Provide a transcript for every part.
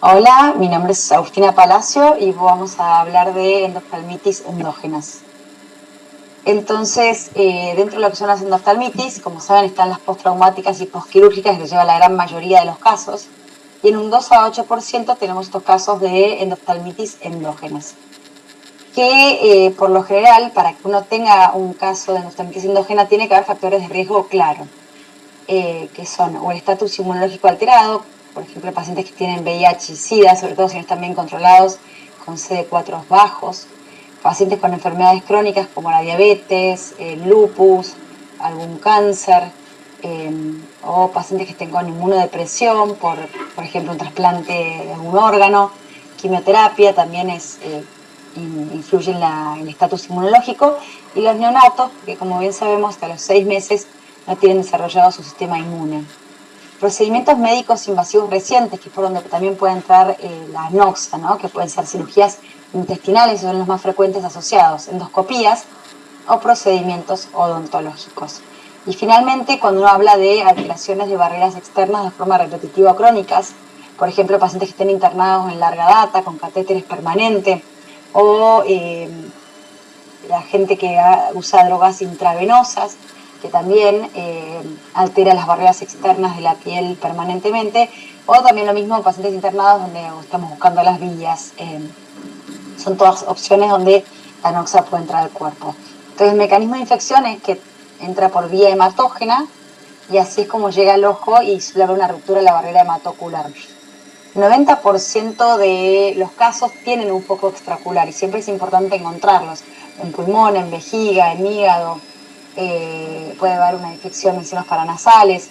Hola, mi nombre es Agustina Palacio y vamos a hablar de endoftalmitis endógenas. Entonces, dentro de lo que son las endoftalmitis, como saben, están las postraumáticas y posquirúrgicas, que lleva la gran mayoría de los casos, y en un 2 a 8% tenemos estos casos de endoftalmitis endógenas, que por lo general, para que uno tenga un caso de endoftalmitis endógena, tiene que haber factores de riesgo claro, que son o el estatus inmunológico alterado, por ejemplo, pacientes que tienen VIH y SIDA, sobre todo si no están bien controlados, con CD4 bajos, pacientes con enfermedades crónicas como la diabetes, el lupus, algún cáncer, o pacientes que estén con inmunodepresión, por ejemplo, un trasplante de algún órgano, quimioterapia también influye en el estatus inmunológico, y los neonatos, que como bien sabemos, hasta los 6 meses no tienen desarrollado su sistema inmune. Procedimientos médicos invasivos recientes, que por donde también puede entrar la noxa, ¿no? Que pueden ser cirugías intestinales, son los más frecuentes asociados, endoscopías o procedimientos odontológicos. Y finalmente, cuando uno habla de alteraciones de barreras externas de forma repetitiva o crónicas, por ejemplo, pacientes que estén internados en larga data, con catéteres permanentes, o la gente que usa drogas intravenosas, que también altera las barreras externas de la piel permanentemente, o también lo mismo en pacientes internados donde estamos buscando las vías. Son todas opciones donde la noxa puede entrar al cuerpo. Entonces, el mecanismo de infección es que entra por vía hematógena y así es como llega al ojo y suele haber una ruptura de la barrera hematocular. El 90% de los casos tienen un foco extraocular y siempre es importante encontrarlos en pulmón, en vejiga, en hígado, puede haber una infección en senos paranasales.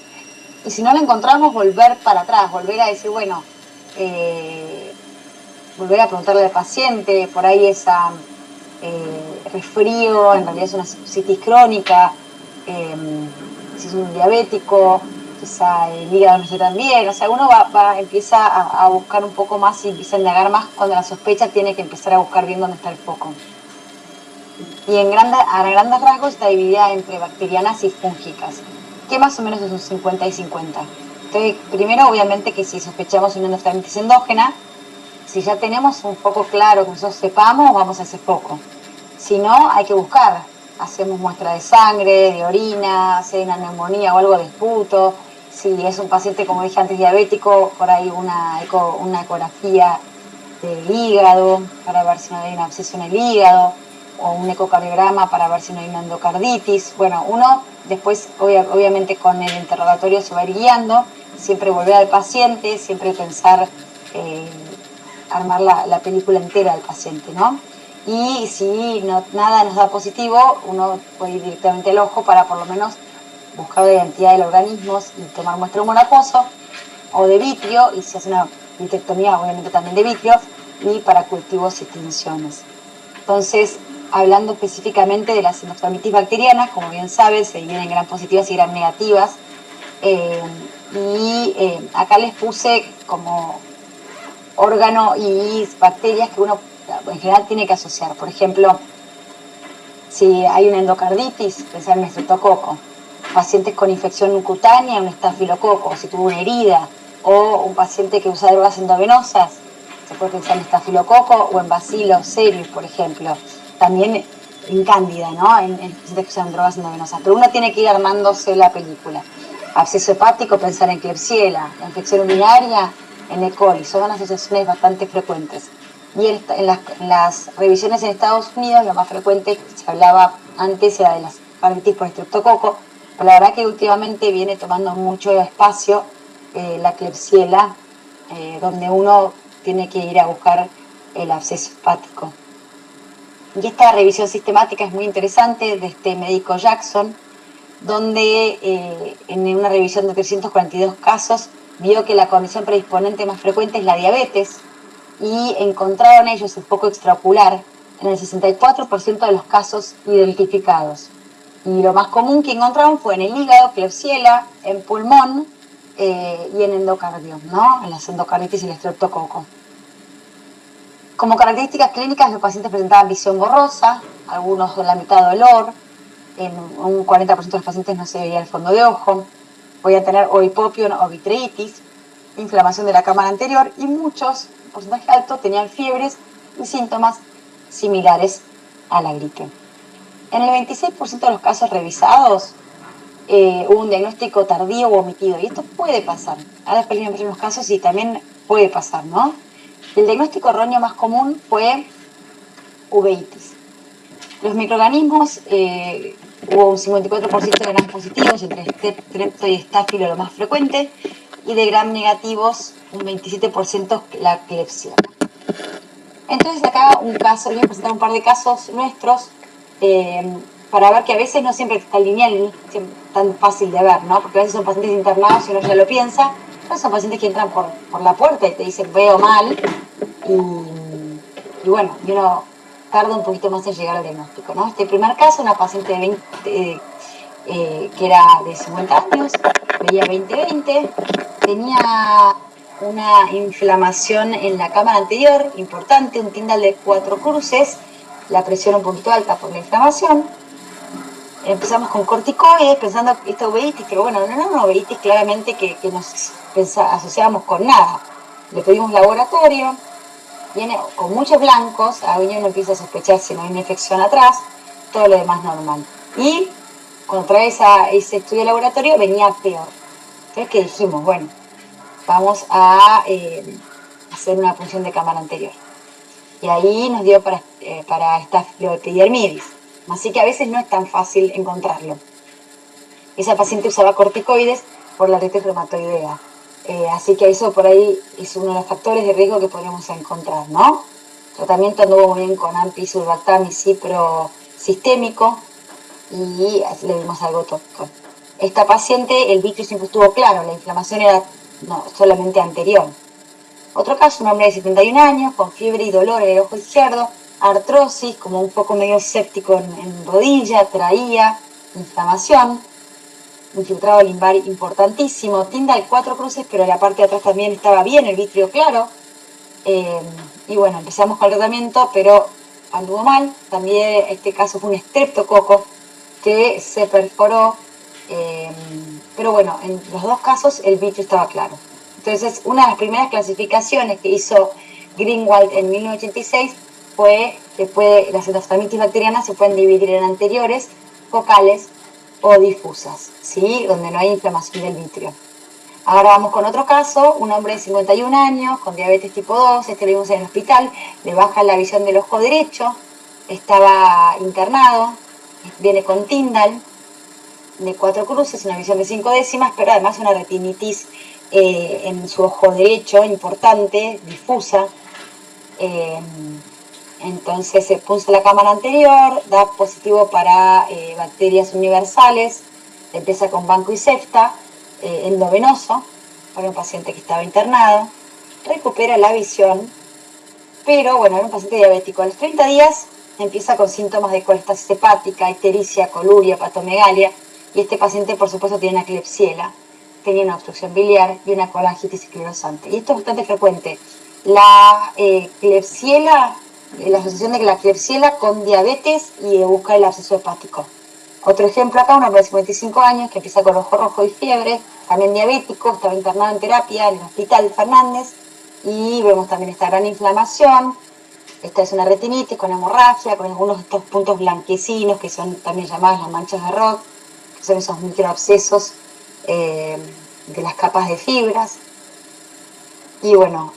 Y si no lo encontramos, volver para atrás, volver a decir, bueno, volver a preguntarle al paciente, por ahí esa resfrío, en realidad es una sinusitis crónica, si es un diabético, quizá el hígado no esté tan bien, o sea, uno empieza a buscar un poco más y empieza a indagar más cuando la sospecha tiene que empezar a buscar bien dónde está el foco. Y a grandes rasgos está dividida entre bacterianas y fúngicas, que más o menos es un 50 y 50. Entonces, primero, obviamente, que si sospechamos una endoftalmitis endógena, si ya tenemos un foco claro que nosotros sepamos, vamos a ese foco. Si no, hay que buscar. Hacemos muestra de sangre, de orina, si hay una neumonía o algo de esputo. Si es un paciente, como dije antes, diabético, por ahí una ecografía del hígado para ver si no hay un absceso en el hígado, o un ecocardiograma para ver si no hay una endocarditis. Bueno, uno después, obviamente, con el interrogatorio se va a ir guiando, siempre volver al paciente, siempre pensar, armar la película entera del paciente, ¿no? Y si nada nos da positivo, uno puede ir directamente al ojo para por lo menos buscar la identidad del organismo y tomar muestra de humor acuoso o de vitrio, y se hace una vitrectomía, obviamente también de vitrio, y para cultivos y tinciones. Entonces, hablando específicamente de las endoftalmitis bacterianas, como bien saben, se dividen en gran positivas y gran negativas. Acá les puse como órgano y bacterias que uno en general tiene que asociar. Por ejemplo, si hay una endocarditis, pensar en el estreptococo. Pacientes con infección cutánea, un estafilococo. Si tuvo una herida, o un paciente que usa drogas endovenosas, se puede pensar en estafilococo o en Bacillus cereus, por ejemplo. También en cándida, ¿no? En pacientes que usan drogas endovenosas. Pero uno tiene que ir armándose la película. Absceso hepático, pensar en Klebsiella. La infección urinaria, en E. coli. Son asociaciones bastante frecuentes. Y en las revisiones en Estados Unidos, lo más frecuente, se hablaba antes, era de las carditis por estreptococo, pero la verdad que últimamente viene tomando mucho espacio la Klebsiella, donde uno tiene que ir a buscar el absceso hepático. Y esta revisión sistemática es muy interesante, de este médico Jackson, donde en una revisión de 342 casos vio que la condición predisponente más frecuente es la diabetes, y encontraron ellos el foco extraocular en el 64% de los casos identificados. Y lo más común que encontraron fue en el hígado, Klebsiella, en pulmón y en endocardio, ¿no? En las endocarditis y el estreptococo. Como características clínicas, los pacientes presentaban visión borrosa, algunos de la mitad dolor, en un 40% de los pacientes no se veía el fondo de ojo, podían tener o hipopión o vitreitis, inflamación de la cámara anterior, y muchos, un porcentaje alto, tenían fiebres y síntomas similares a la gripe. En el 26% de los casos revisados hubo un diagnóstico tardío o omitido, y esto puede pasar. Ahora después les los casos y también puede pasar, ¿no? El diagnóstico erróneo más común fue uveitis. Los microorganismos, hubo un 54% de gram positivos, entre strepto y estáfilo lo más frecuente, y de gram negativos, un 27% la Klebsiella. Entonces acá un caso, les voy a presentar un par de casos nuestros, para ver que a veces no siempre está lineal, tan fácil de ver, ¿no? Porque a veces son pacientes internados y uno ya lo piensa, pero son pacientes que entran por la puerta y te dicen veo mal, y bueno, y uno tarda un poquito más en llegar al diagnóstico, ¿no? Este primer caso, una paciente de 20, que era de 50 años, veía 20/20, tenía una inflamación en la cámara anterior importante, un Tyndall de 4 cruces, la presión un poquito alta por la inflamación. Empezamos con corticoides, pensando que esta uveitis, pero bueno, no era una uveitis claramente que nos asociábamos con nada. Le pedimos laboratorio, viene con muchos blancos, ahí uno empieza a sospechar si no hay una infección atrás, todo lo demás normal. Y cuando trae ese estudio de laboratorio venía peor. Entonces, ¿qué dijimos? Bueno, vamos a hacer una punción de cámara anterior. Y ahí nos dio para Staphyloepidermidis. Así que a veces no es tan fácil encontrarlo. Esa paciente usaba corticoides por la artritis reumatoidea. Así que eso por ahí es uno de los factores de riesgo que podríamos encontrar, ¿no? El tratamiento anduvo muy bien con AMPI, Survactam y Cipro sistémico, y le dimos algo tópico. Esta paciente, el vitrio siempre estuvo claro, la inflamación era solamente anterior. Otro caso, un hombre de 71 años, con fiebre y dolor en el ojo izquierdo, artrosis, como un poco medio séptico en rodilla, traía inflamación, infiltrado limbar importantísimo, Tyndall 4 cruces, pero en la parte de atrás también estaba bien el vitrio claro. Y bueno, empezamos con el tratamiento, pero anduvo mal. También este caso fue un estreptococo que se perforó, pero bueno, en los dos casos el vitrio estaba claro. Entonces, una de las primeras clasificaciones que hizo Greenwald en 1986 fue que las endoftalmitis bacterianas se pueden dividir en anteriores, focales o difusas, ¿sí? Donde no hay inflamación del vitrio. Ahora vamos con otro caso, un hombre de 51 años con diabetes tipo 2, lo vimos en el hospital, le baja la visión del ojo derecho, estaba internado, viene con Tyndall de 4 cruces, una visión de 5 décimas, pero además una retinitis en su ojo derecho importante, difusa. Entonces se puso la cámara anterior, da positivo para bacterias universales, empieza con banco y cefta, endovenoso, para un paciente que estaba internado, recupera la visión, pero bueno, era un paciente diabético. A los 30 días empieza con síntomas de colestasis hepática, ictericia, coluria, patomegalia, y este paciente por supuesto tiene una Klebsiella, tenía una obstrucción biliar y una colangitis esclerosante. Y esto es bastante frecuente. La Klebsiella, la asociación de la Klebsiella con diabetes y buscar el absceso hepático. Otro ejemplo acá, un hombre de 55 años que empieza con ojo rojo y fiebre, también diabético, estaba internado en terapia en el hospital Fernández, y vemos también esta gran inflamación. Esta es una retinitis con hemorragia, con algunos de estos puntos blanquecinos que son también llamadas las manchas de Roth, que son esos microabscesos de las capas de fibras. Y bueno,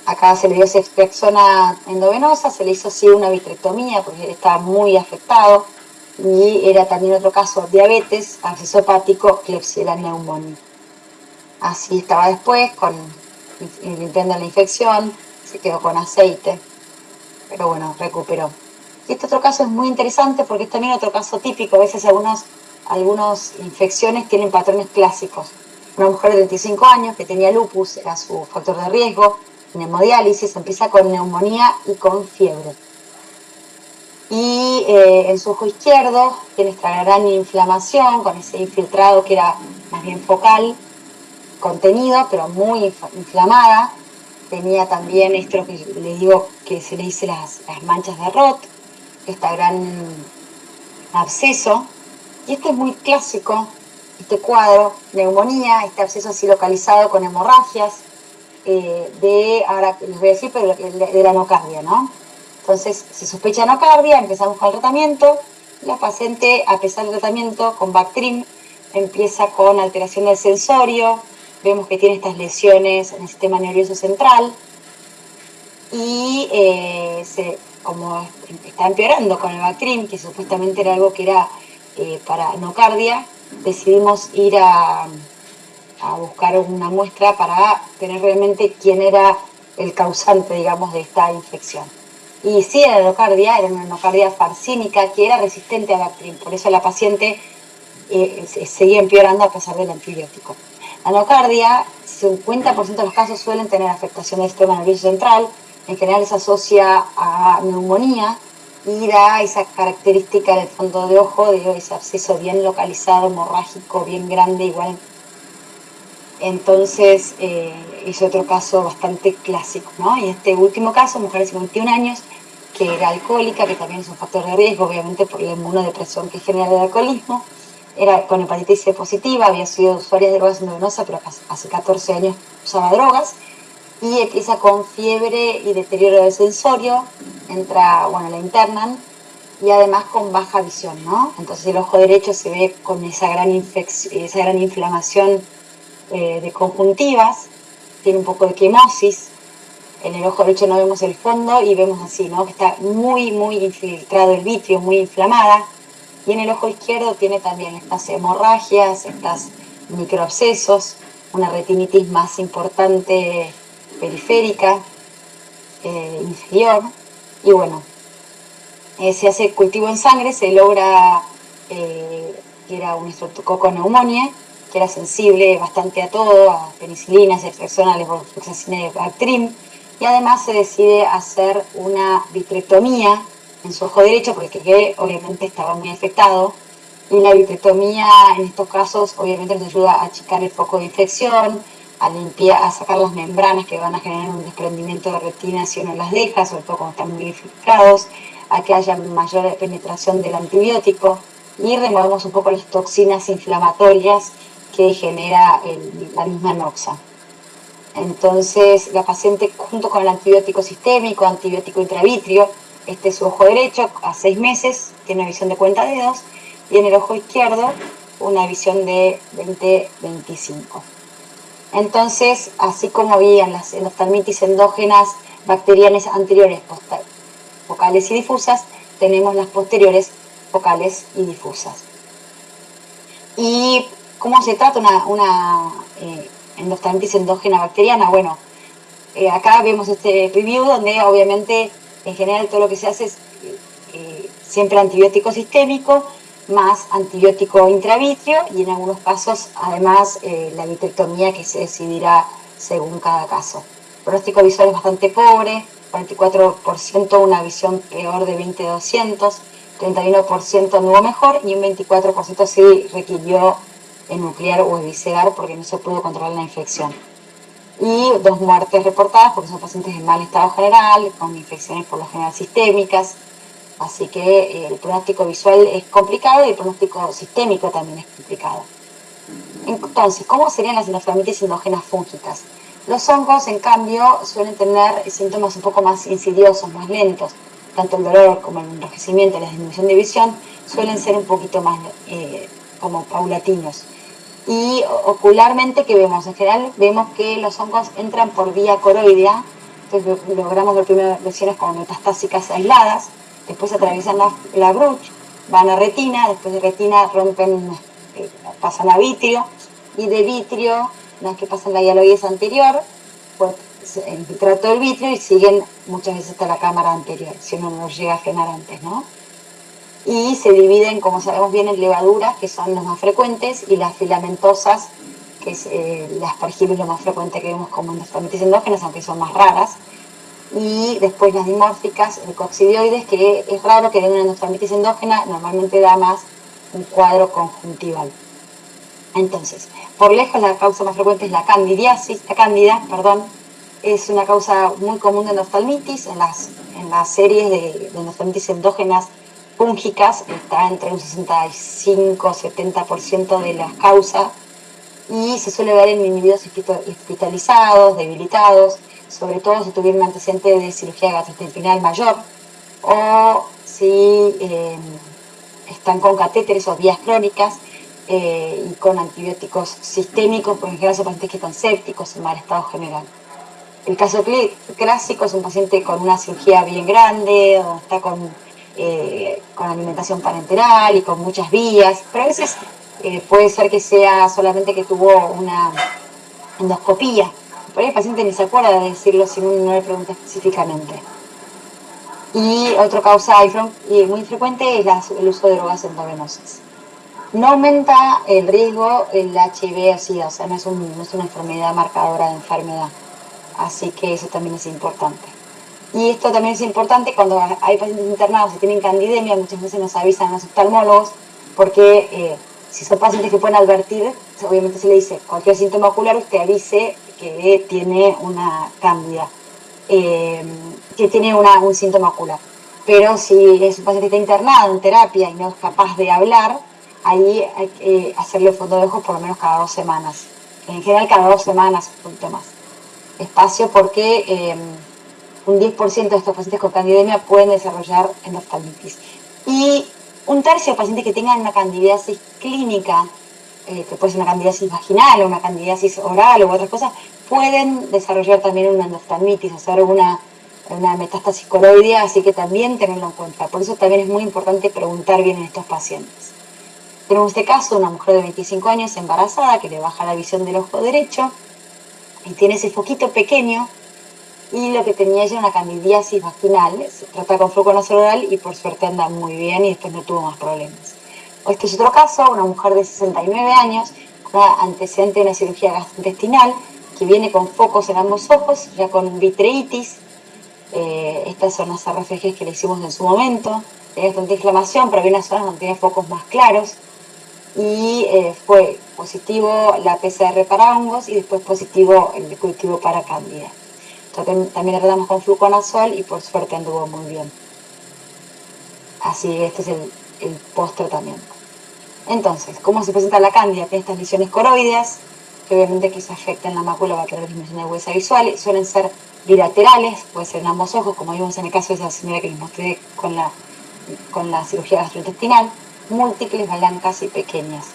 acá se le dio ceftriaxona endovenosa, se le hizo sí una vitrectomía porque estaba muy afectado, y era también otro caso, diabetes, absceso hepático, Klebsiella pneumoniae. Así estaba después, limpiando la infección, se quedó con aceite, pero bueno, recuperó. Y este otro caso es muy interesante porque es también otro caso típico. A veces algunas infecciones tienen patrones clásicos. Una mujer de 35 años que tenía lupus, era su factor de riesgo, en hemodiálisis, empieza con neumonía y con fiebre. Y en su ojo izquierdo tiene esta gran inflamación con ese infiltrado que era más bien focal, contenido, pero muy inflamada. Tenía también esto que le digo que se le dice las manchas de Roth, esta gran absceso. Y esto es muy clásico este cuadro, neumonía, este absceso así localizado con hemorragias, ahora les voy a decir, pero de la nocardia, ¿no? Entonces, se sospecha nocardia, empezamos con el tratamiento, la paciente, a pesar del tratamiento con Bactrim, empieza con alteración del sensorio, vemos que tiene estas lesiones en el sistema nervioso central, y como está empeorando con el Bactrim, que supuestamente era algo que era para nocardia, decidimos ir a buscar una muestra para tener realmente quién era el causante, digamos, de esta infección. Y sí, era una nocardia farcínica que era resistente a Bactrim, por eso la paciente seguía empeorando a pesar del antibiótico. La nocardia, 50% de los casos suelen tener afectación del sistema nervioso central, en general se asocia a neumonía y da esa característica del fondo de ojo, de ese absceso bien localizado, hemorrágico, bien grande, igual. Entonces, es otro caso bastante clásico, ¿no? Y este último caso, mujer de 51 años, que era alcohólica, que también es un factor de riesgo, obviamente, por la inmunodepresión que genera el alcoholismo, era con hepatitis C positiva, había sido usuaria de drogas endovenosas, pero hace 14 años usaba drogas, y empieza con fiebre y deterioro del sensorio, la internan, y además con baja visión, ¿no? Entonces el ojo derecho se ve con esa gran inflamación de conjuntivas, tiene un poco de quemosis, en el ojo derecho no vemos el fondo y vemos así, ¿no? Que está muy, muy infiltrado el vitrio, muy inflamada, y en el ojo izquierdo tiene también estas hemorragias, estas microabscesos, una retinitis más importante periférica, inferior, y bueno, se hace cultivo en sangre, se logra que era un estreptococo neumonía, que era sensible bastante a todo, a penicilinas, extracción a levofloxacina y Bactrim, y además se decide hacer una vitrectomía en su ojo derecho, porque obviamente estaba muy afectado, y la vitrectomía en estos casos obviamente nos ayuda a achicar el foco de infección, a limpiar, a sacar las membranas que van a generar un desprendimiento de retina si uno las deja, sobre todo cuando están muy infiltrados, a que haya mayor penetración del antibiótico, y removemos un poco las toxinas inflamatorias que genera la misma noxa. Entonces, la paciente, junto con el antibiótico sistémico, antibiótico intravitrio, este es su ojo derecho, a 6 meses, tiene una visión de cuentadedos, y en el ojo izquierdo, una visión de 20-25. Entonces, así como había las endoftalmitis endógenas bacterianas anteriores, focales y difusas, tenemos las posteriores, focales y difusas. ¿Y cómo se trata una endoftalmitis endógena bacteriana? Bueno, acá vemos este review donde obviamente en general todo lo que se hace es siempre antibiótico sistémico más antibiótico intravitrio, y en algunos casos además la vitrectomía, que se decidirá según cada caso. El pronóstico visual es bastante pobre, 44% una visión peor de 20-200, 31% no hubo mejor, y un 24% sí requirió enuclear o eviscerar porque no se pudo controlar la infección. Y 2 muertes reportadas porque son pacientes en mal estado general, con infecciones por lo general sistémicas. Así que el pronóstico visual es complicado y el pronóstico sistémico también es complicado. Entonces, ¿cómo serían las endoftalmitis endógenas fúngicas? Los hongos, en cambio, suelen tener síntomas un poco más insidiosos, más lentos. Tanto el dolor como el enrojecimiento, la disminución de visión suelen ser un poquito más como paulatinos. Y ocularmente, ¿qué vemos? En general vemos que los hongos entran por vía coroidea, entonces logramos ver primero lesiones como metastásicas aisladas, después atraviesan la Bruch, van a retina, después de retina rompen, pasan a vitrio, y de vitrio, una vez que pasan la hialoides anterior, pues se infiltra todo el vitrio y siguen muchas veces hasta la cámara anterior, si uno no llega a frenar antes, ¿no? Y se dividen, como sabemos bien, en levaduras, que son las más frecuentes, y las filamentosas, que es las aspergillus, lo más frecuente que vemos como endoftalmitis endógenas, aunque son más raras. Y después las dimórficas, el coccidioides, que es raro que den una endoftalmitis endógena, normalmente da más un cuadro conjuntival. Entonces, por lejos la causa más frecuente es la candidiasis, es una causa muy común de endoftalmitis. En las series de endoftalmitis endógenas fúngicas, está entre un 65-70% de las causas, y se suele ver en individuos hospitalizados, debilitados, sobre todo si tuvieron un antecedente de cirugía gastrointestinal mayor, o si están con catéteres o vías crónicas y con antibióticos sistémicos, porque en general son pacientes que están sépticos en mal estado general. El caso clásico es un paciente con una cirugía bien grande, o está con alimentación parenteral y con muchas vías, pero a veces puede ser que sea solamente que tuvo una endoscopía. Por ahí el paciente ni se acuerda de decirlo si uno no le pregunta específicamente. Y otra causa muy frecuente es el uso de drogas endovenosas. No aumenta el riesgo el HIV o SIDA, o sea, no es una enfermedad marcadora de enfermedad. Así que eso también es importante. Y esto también es importante cuando hay pacientes internados que tienen candidemia, muchas veces nos avisan a los oftalmólogos, porque si son pacientes que pueden advertir, obviamente se le dice, cualquier síntoma ocular usted avise que tiene una cándida, que tiene un síntoma ocular. Pero si es un paciente que está internado en terapia y no es capaz de hablar, ahí hay que hacerle fondo de ojos por lo menos cada 2 semanas. En general cada 2 semanas, un poquito más. Espacio porque un 10% de estos pacientes con candidemia pueden desarrollar endoftalmitis. Y un tercio de pacientes que tengan una candidiasis clínica, que puede ser una candidiasis vaginal o una candidiasis oral o otras cosas, pueden desarrollar también una endoftalmitis, hacer una metástasis coroidea, así que también tenerlo en cuenta. Por eso también es muy importante preguntar bien en estos pacientes. Tenemos este caso, una mujer de 25 años embarazada que le baja la visión del ojo derecho y tiene ese foquito pequeño, y lo que tenía ella era una candidiasis vaginal. Se trata con fluconazol oral y por suerte anda muy bien y después no tuvo más problemas. Este es otro caso, una mujer de 69 años con antecedente de una cirugía gastrointestinal que viene con focos en ambos ojos, ya con vitreitis. Estas son las RFGs que le hicimos en su momento. Tenía bastante inflamación, pero había unas zonas donde tenía focos más claros. Y fue positivo la PCR para hongos y después positivo el cultivo para cándida. También le tratamos con fluconazol y por suerte anduvo muy bien. Así que este es el post-tratamiento. Entonces, ¿cómo se presenta la cándida? Tiene estas lesiones coroideas, que obviamente que se afectan la mácula, va a tener disminución de agudeza visual, suelen ser bilaterales, puede ser en ambos ojos, como vimos en el caso de esa señora que les mostré con la cirugía gastrointestinal, múltiples, blancas y pequeñas.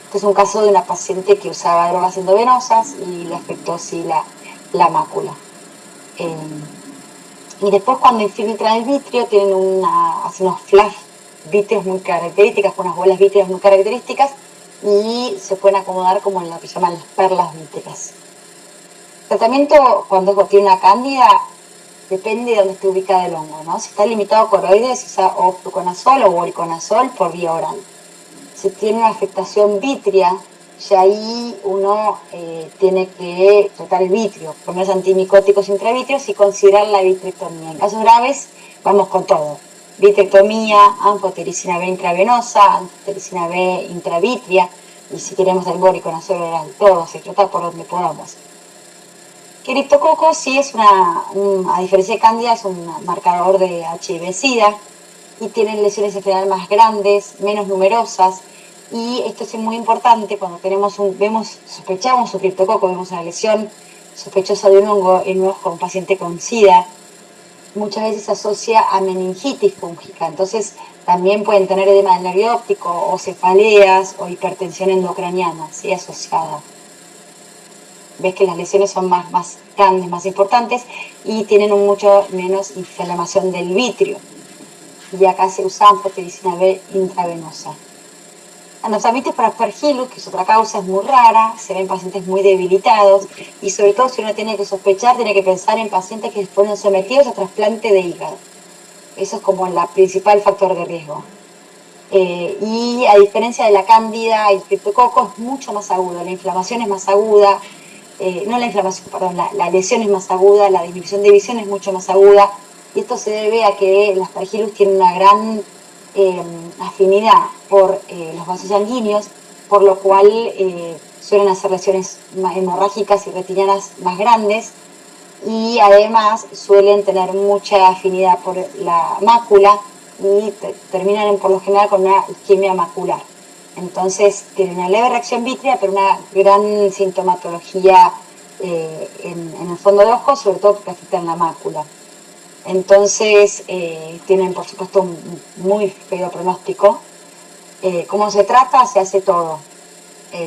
Este es un caso de una paciente que usaba drogas endovenosas y le afectó sí la mácula. Y después cuando infiltran el vitrio hacen unos flash vítreos muy características, con unas bolas vítreas muy características, y se pueden acomodar como en lo que llaman las perlas vítreas. El tratamiento cuando tiene una cándida depende de dónde esté ubicado el hongo, ¿no? Si está limitado a coroides, se usa o fluconazol o voriconazol por vía oral. Si tiene una afectación vítrea, ya ahí uno tiene que tratar el vitrio, poner antimicóticos intravítreos y considerar la vitrectomía. En casos graves, vamos con todo. Vitrectomía, anfotericina B intravenosa, anfotericina B intravítrea, y si queremos el voriconazol oral, todo se trata por donde podamos. Criptococo sí es a diferencia de cándida, es un marcador de HIV-Sida y tiene lesiones en general más grandes, menos numerosas. Y esto es muy importante cuando sospechamos un criptococo, vemos una lesión sospechosa de un hongo en un ojo, un paciente con SIDA, muchas veces se asocia a meningitis fúngica. Entonces también pueden tener edema del nervio óptico o cefaleas o hipertensión endocraniana, ¿sí? Asociada. Ves que las lesiones son más grandes, más importantes y tienen mucho menos inflamación del vitrio. Y acá se usa anfotericina B intravenosa. Endoftalmitis por Aspergillus, que es otra causa, es muy rara, se ven pacientes muy debilitados y sobre todo si uno tiene que sospechar, tiene que pensar en pacientes que fueron sometidos a trasplante de hígado. Eso es como el principal factor de riesgo. Y a diferencia de la cándida y el criptococo es mucho más aguda, la inflamación es más aguda, la lesión es más aguda, la disminución de visión es mucho más aguda, y esto se debe a que las Aspergillus tienen una gran afinidad por los vasos sanguíneos, por lo cual suelen hacer lesiones hemorrágicas y retinianas más grandes, y además suelen tener mucha afinidad por la mácula, y terminan por lo general con una isquemia macular. Entonces tienen una leve reacción vítrea, pero una gran sintomatología en el fondo de ojo, sobre todo porque afectan la mácula. Entonces tienen por supuesto un muy feo pronóstico. ¿Cómo se trata? Se hace todo.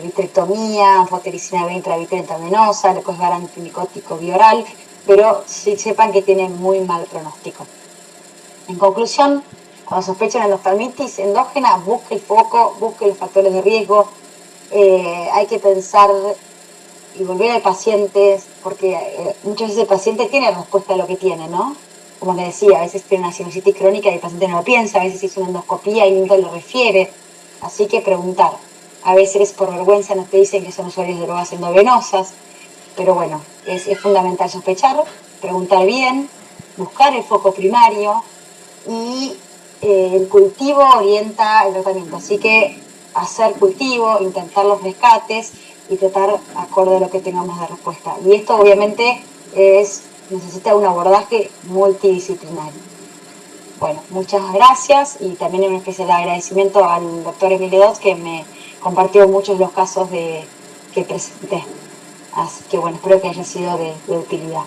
Vitrectomía, anfotericina B intravitreal intravenosa, le puedes dar antimicótico bioral, pero sí sepan que tienen muy mal pronóstico. En conclusión, cuando sospechen endoftalmitis endógena, busque el foco, busque los factores de riesgo. Hay que pensar y volver al paciente, porque muchas veces el paciente tiene respuesta a lo que tiene, ¿no? Como le decía, a veces tiene una sinusitis crónica y el paciente no lo piensa, a veces hizo una endoscopía y nunca lo refiere. Así que preguntar. A veces por vergüenza nos te dicen que son usuarios de drogas endovenosas, pero bueno, es fundamental sospechar, preguntar bien, buscar el foco primario y el cultivo orienta el tratamiento. Así que hacer cultivo, intentar los rescates y tratar acorde a lo que tengamos de respuesta. Y esto obviamente necesita un abordaje multidisciplinario. Bueno, muchas gracias y también un especial agradecimiento al doctor Emilio Dodds que me compartió muchos de los casos que presenté. Así que bueno, espero que haya sido de utilidad.